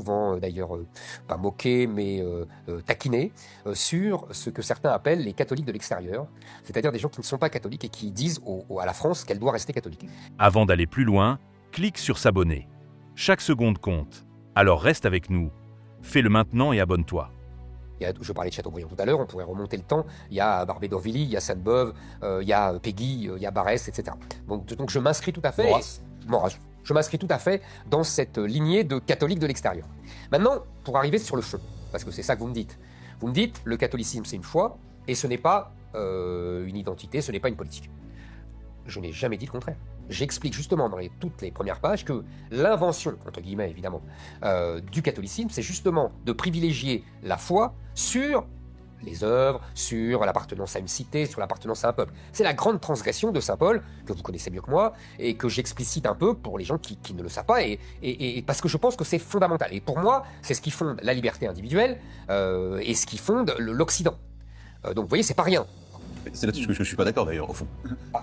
souvent d'ailleurs pas moqué, mais taquiné, sur ce que certains appellent les catholiques de l'extérieur, c'est-à-dire des gens qui ne sont pas catholiques et qui disent à la France qu'elle doit rester catholique. Avant d'aller plus loin, clique sur s'abonner. Chaque seconde compte. Alors reste avec nous. Fais-le maintenant et abonne-toi. Je parlais de Chateaubriand tout à l'heure, on pourrait remonter le temps. Il y a Barbé d'Aurevilly, il y a Sainte-Beuve, il y a Péguy, il y a Barès, etc. Donc je m'inscris tout à fait. Maurras. Je m'inscris tout à fait dans cette lignée de catholiques de l'extérieur. Maintenant, pour arriver sur le fond, parce que c'est ça que vous me dites. Vous me dites, le catholicisme c'est une foi, et ce n'est pas une identité, ce n'est pas une politique. Je n'ai jamais dit le contraire. J'explique justement dans toutes les premières pages que l'invention, entre guillemets évidemment, du catholicisme, c'est justement de privilégier la foi sur les œuvres, sur l'appartenance à une cité, sur l'appartenance à un peuple. C'est la grande transgression de saint Paul, que vous connaissez mieux que moi, et que j'explicite un peu pour les gens qui ne le savent pas, et parce que je pense que c'est fondamental. Et pour moi, c'est ce qui fonde la liberté individuelle, et ce qui fonde l'Occident. Donc vous voyez, c'est pas rien. C'est là-dessus que je ne suis pas d'accord d'ailleurs, au fond.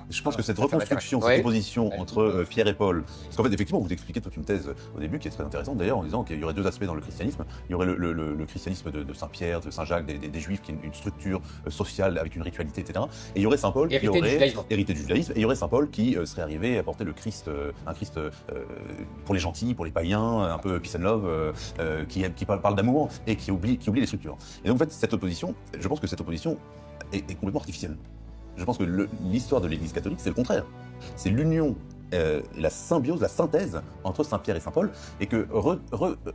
Je pense que cette reconstruction, cette opposition entre Pierre et Paul, parce qu'en fait, effectivement, vous expliquez toute une thèse au début qui est très intéressante d'ailleurs, en disant qu'il y aurait deux aspects dans le christianisme. Il y aurait le christianisme de Saint-Pierre, de Saint-Jacques, des Juifs, qui est une structure sociale avec une ritualité, etc. Et il y aurait Saint Paul qui aurait hérité du judaïsme, et il y aurait Saint Paul qui serait arrivé à apporter le Christ, un Christ pour les gentils, pour les païens, un peu peace and love, qui parle d'amour et qui oublie les structures. Et donc en fait, cette opposition, je pense que cette opposition est complètement artificielle. Je pense que l'histoire de l'Église catholique, c'est le contraire. C'est l'union, la symbiose, la synthèse entre Saint-Pierre et Saint-Paul, et que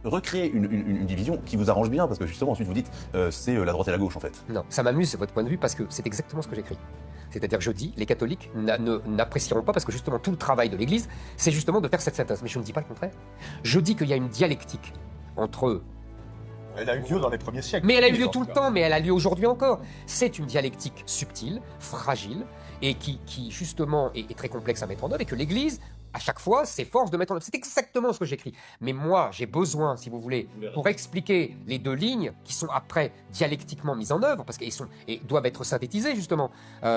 recréer une division qui vous arrange bien, parce que justement ensuite vous dites c'est la droite et la gauche en fait. Non, ça m'amuse votre point de vue, parce que c'est exactement ce que j'écris. C'est-à-dire que je dis, les catholiques n'apprécieront pas, parce que justement tout le travail de l'Église, c'est justement de faire cette synthèse. Mais je ne dis pas le contraire. Je dis qu'il y a une dialectique entre... Elle a eu lieu dans les premiers siècles. Mais elle a eu lieu tout le temps, mais elle a lieu aujourd'hui encore. C'est une dialectique subtile, fragile, et qui justement est très complexe à mettre en œuvre, et que l'Église, à chaque fois, s'efforce de mettre en œuvre. C'est exactement ce que j'écris. Mais moi, j'ai besoin, si vous voulez, pour expliquer les deux lignes qui sont après dialectiquement mises en œuvre, parce qu'elles doivent être synthétisées, justement.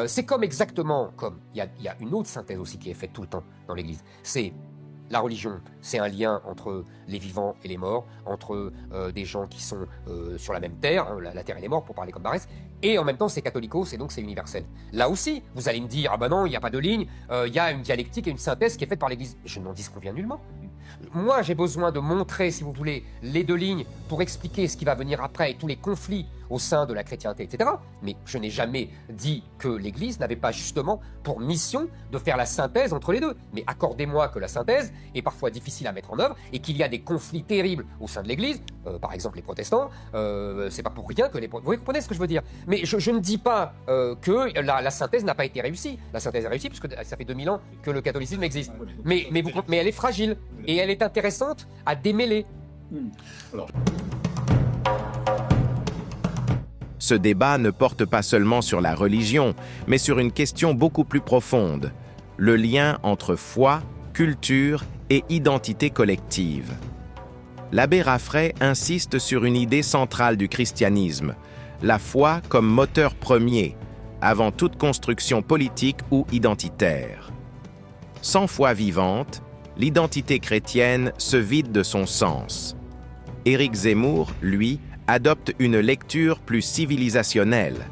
C'est exactement comme... Il y a une autre synthèse aussi qui est faite tout le temps dans l'Église. C'est... La religion, c'est un lien entre les vivants et les morts, entre des gens qui sont sur la même terre, hein, la terre et les morts, pour parler comme Barès, et en même temps c'est catholicos, et donc c'est universel. Là aussi, vous allez me dire, ah ben non, il n'y a pas de ligne, il y a une dialectique et une synthèse qui est faite par l'Église. Je n'en disconviens nullement. Moi, j'ai besoin de montrer, si vous voulez, les deux lignes pour expliquer ce qui va venir après et tous les conflits au sein de la chrétienté, etc. Mais je n'ai jamais dit que l'Église n'avait pas justement pour mission de faire la synthèse entre les deux. Mais accordez-moi que la synthèse est parfois difficile à mettre en œuvre et qu'il y a des conflits terribles au sein de l'Église, par exemple les protestants, c'est pas pour rien que vous comprenez ce que je veux dire. Mais je ne dis pas que la synthèse n'a pas été réussie. La synthèse est réussie puisque ça fait 2000 ans que le catholicisme existe. Mais elle est fragile et elle est intéressante à démêler. Ce débat ne porte pas seulement sur la religion, mais sur une question beaucoup plus profonde, le lien entre foi, culture et identité collective. L'abbé Raffray insiste sur une idée centrale du christianisme, la foi comme moteur premier, avant toute construction politique ou identitaire. Sans foi vivante, l'identité chrétienne se vide de son sens. Éric Zemmour, lui, adopte une lecture plus civilisationnelle.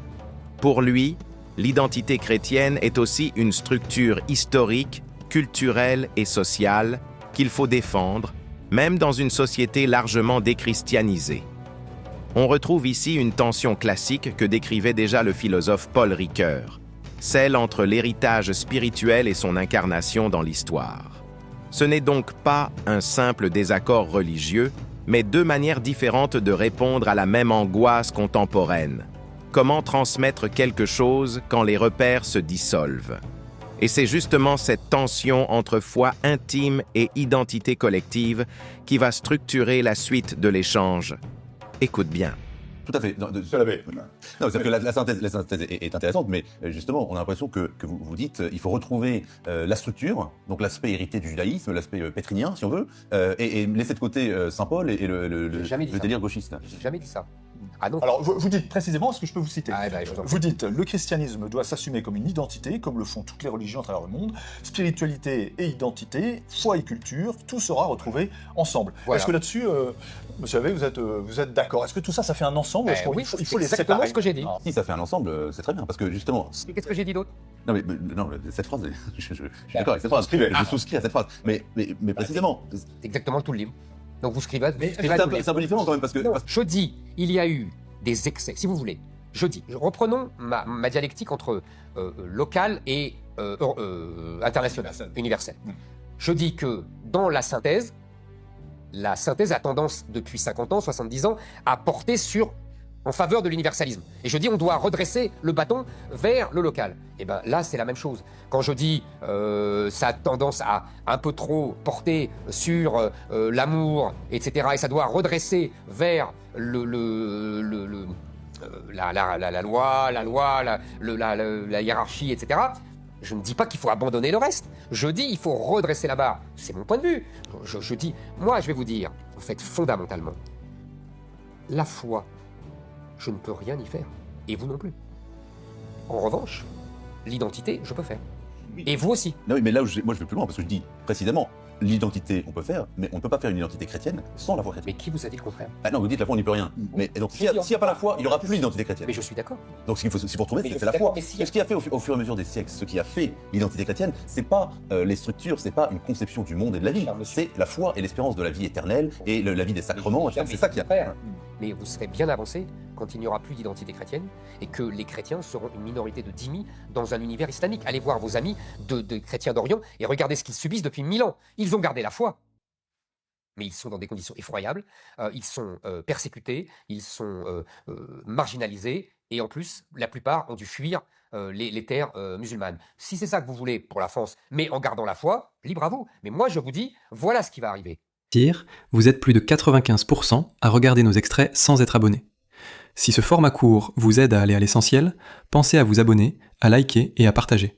Pour lui, l'identité chrétienne est aussi une structure historique, culturelle et sociale qu'il faut défendre, même dans une société largement déchristianisée. On retrouve ici une tension classique que décrivait déjà le philosophe Paul Ricoeur, celle entre l'héritage spirituel et son incarnation dans l'histoire. Ce n'est donc pas un simple désaccord religieux, mais deux manières différentes de répondre à la même angoisse contemporaine. Comment transmettre quelque chose quand les repères se dissolvent? Et c'est justement cette tension entre foi intime et identité collective qui va structurer la suite de l'échange. Écoute bien. Tout à fait. Non, c'est-à-dire que la synthèse est intéressante, mais justement, on a l'impression que vous dites il faut retrouver la structure, donc l'aspect hérité du judaïsme, l'aspect pétrinien, si on veut, et laisser de côté Saint Paul et le délire gauchiste. J'ai jamais dit ça. Ah non. Alors, vous dites précisément, est-ce que je peux vous citer? Je vous en prie. Vous dites, le christianisme doit s'assumer comme une identité, comme le font toutes les religions à travers le monde. Spiritualité et identité, foi et culture, tout sera retrouvé ensemble. Voilà. Est-ce que là-dessus, monsieur Havet, vous êtes d'accord? Est-ce que tout ça, ça fait un ensemble? Est-ce Oui, il faut les exactement séparer? ce que j'ai dit. Si ça fait un ensemble, c'est très bien, parce que justement... Qu'est-ce que j'ai dit d'autre? Non, cette phrase, je suis d'accord avec cette phrase, je souscris à cette phrase, mais précisément... C'est exactement tout le livre. Donc vous scrivez. C'est un peu différent quand même, parce que... Non, je dis, il y a eu des excès, si vous voulez. Je dis, reprenons ma dialectique entre local et international, universel. Je dis que dans la synthèse a tendance, depuis 50 ans, 70 ans, à porter en faveur de l'universalisme. Et je dis, on doit redresser le bâton vers le local. Et bien là, c'est la même chose. Quand je dis, ça a tendance à un peu trop porter sur l'amour, etc., et ça doit redresser vers la loi, la hiérarchie, etc., je ne dis pas qu'il faut abandonner le reste. Je dis il faut redresser la barre. C'est mon point de vue. Je dis, moi, je vais vous dire, en fait, fondamentalement, la foi, je ne peux rien y faire. Et vous non plus. En revanche, l'identité, je peux faire. Et vous aussi. Non, mais là, moi, je vais plus loin, parce que je dis, précisément, l'identité, on peut faire, mais on ne peut pas faire une identité chrétienne sans la foi chrétienne. Mais qui vous a dit le contraire? Ah non, vous dites la foi, on n'y peut rien. Mais donc, s'il n'y a pas la foi, il n'y aura plus l'identité chrétienne. Mais je suis d'accord. Donc, ce qu'il faut retrouver, c'est la foi. Ce qui a fait au fur et à mesure des siècles, ce qui a fait l'identité chrétienne, c'est pas les structures, c'est pas une conception du monde et de la vie, c'est la foi et l'espérance de la vie éternelle et la vie des sacrements. C'est ça qui a fait. Mais vous serez bien avancé quand il n'y aura plus d'identité chrétienne et que les chrétiens seront une minorité de dhimmis dans un univers islamique. Allez voir vos amis de chrétiens d'Orient et regardez ce qu'ils subissent depuis 1000 ans. Ils ont gardé la foi. Mais ils sont dans des conditions effroyables, ils sont persécutés, ils sont marginalisés, et en plus, la plupart ont dû fuir les terres musulmanes. Si c'est ça que vous voulez pour la France, mais en gardant la foi, libre à vous. Mais moi, je vous dis, voilà ce qui va arriver. Vous êtes plus de 95% à regarder nos extraits sans être abonné. Si ce format court vous aide à aller à l'essentiel, pensez à vous abonner, à liker et à partager.